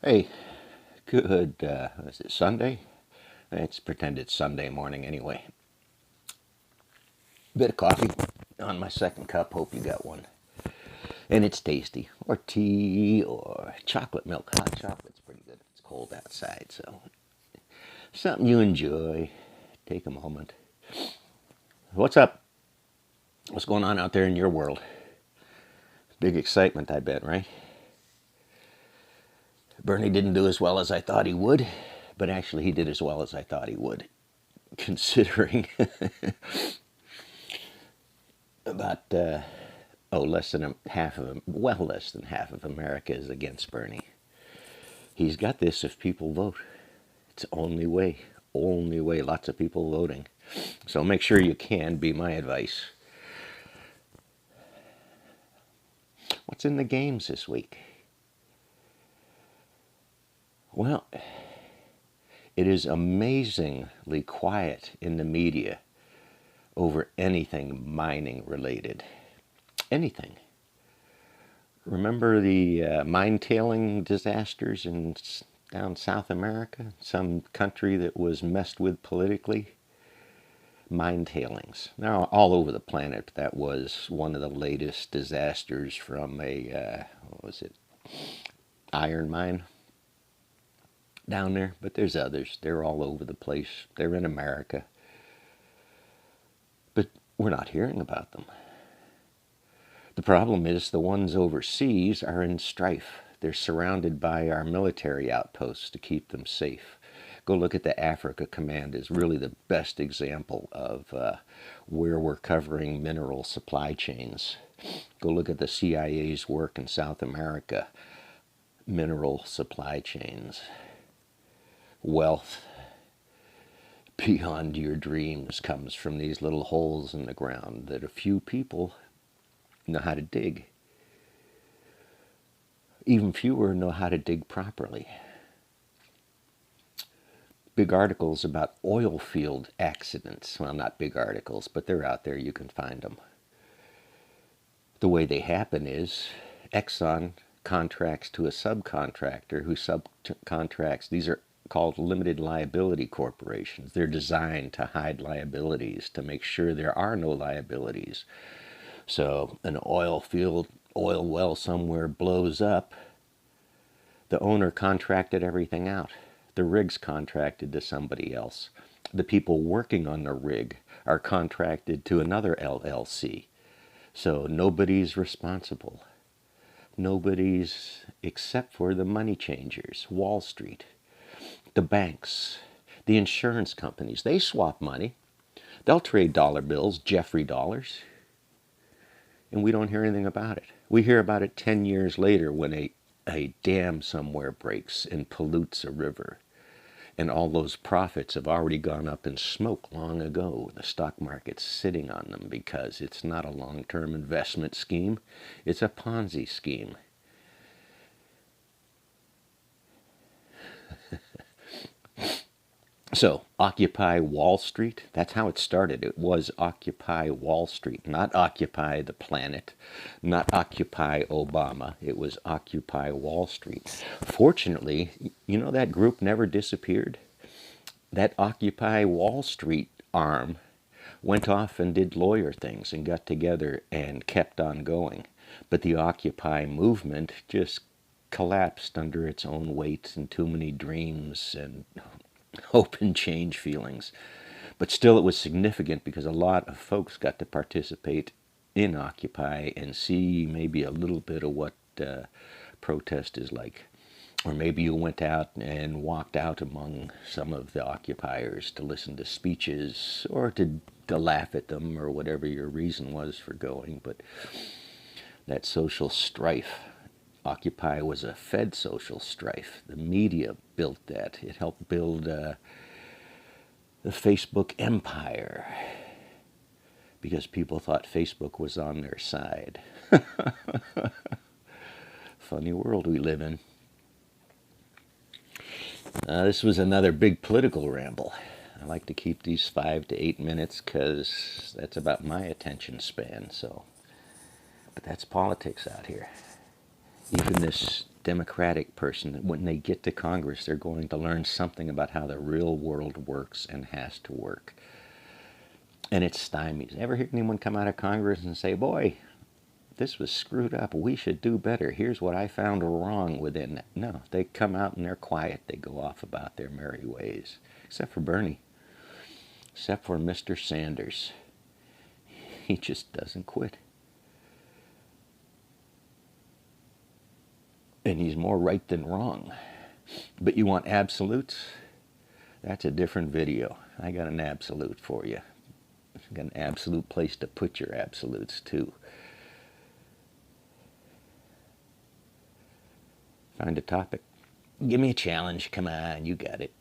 Hey, good, is it Sunday? Let's pretend it's Sunday morning anyway. Bit of coffee on my second cup. Hope you got one. And it's tasty. Or tea or chocolate milk. Hot chocolate's pretty good. It's cold outside, so something you enjoy. Take a moment. What's up? What's going on out there in your world? Big excitement, I bet, right? Bernie didn't do as well as I thought he would, but actually he did as well as I thought he would, considering about less than half of less than half of America is against Bernie. He's got this if people vote. It's the only way. Only way. Lots of people voting. So make sure you can, be my advice. What's in the games this week? Well, it is amazingly quiet in the media over anything mining related. Anything. Remember the mine tailing disasters in down South America? Some country that was messed with politically? Mine tailings. Now, all over the planet, that was one of the latest disasters from what was it, iron mine down there. But there's others. They're all over the place. They're in America. But we're not hearing about them. The problem is the ones overseas are in strife. They're surrounded by our military outposts to keep them safe. Go look at the Africa Command is really the best example of where we're covering mineral supply chains. Go look at the CIA's work in South America. Mineral supply chains. Wealth beyond your dreams comes from these little holes in the ground that a few people know how to dig. Even fewer know how to dig properly. Big articles about oil field accidents. Well, not big articles, but they're out there. You can find them. The way they happen is Exxon contracts to a subcontractor who subcontracts. These are called limited liability corporations. They're designed to hide liabilities, to make sure there are no liabilities. So an oil field, oil well somewhere blows up. The owner contracted everything out. The rig's contracted to somebody else. The people working on the rig are contracted to another LLC. So nobody's responsible. Nobody's except for the money changers, Wall Street, the banks, the insurance companies. They swap money. They'll trade dollar bills, Jeffrey dollars, and we don't hear anything about it. We hear about it 10 years later when a dam somewhere breaks and pollutes a river. And all those profits have already gone up in smoke long ago. The stock market's sitting on them because it's not a long-term investment scheme. It's a Ponzi scheme. So, Occupy Wall Street, that's how it started. It was Occupy Wall Street, not Occupy the Planet, not Occupy Obama. It was Occupy Wall Street. Fortunately, you know that group never disappeared? That Occupy Wall Street arm went off and did lawyer things and got together and kept on going. But the Occupy movement just collapsed under its own weight and too many dreams and hope and change feelings. But still, it was significant because a lot of folks got to participate in Occupy and see maybe a little bit of what protest is like. Or maybe you went out and walked out among some of the occupiers to listen to speeches or to laugh at them or whatever your reason was for going. But that social strife, Occupy was a fed social strife. The media built that. It helped build the Facebook empire because people thought Facebook was on their side. Funny world we live in. This was another big political ramble. I like to keep these 5 to 8 minutes because that's about my attention span. So, but that's politics out here. Even this Democratic person, when they get to Congress, they're going to learn something about how the real world works and has to work. And it stymies. Ever hear anyone come out of Congress and say, boy, this was screwed up, we should do better, here's what I found wrong within that? No, they come out and they're quiet, they go off about their merry ways. Except for Bernie. Except for Mr. Sanders. He just doesn't quit. And he's more right than wrong. But you want absolutes? That's a different video. I got an absolute for you. I got an absolute place to put your absolutes too. Find a topic. Give me a challenge. Come on, you got it.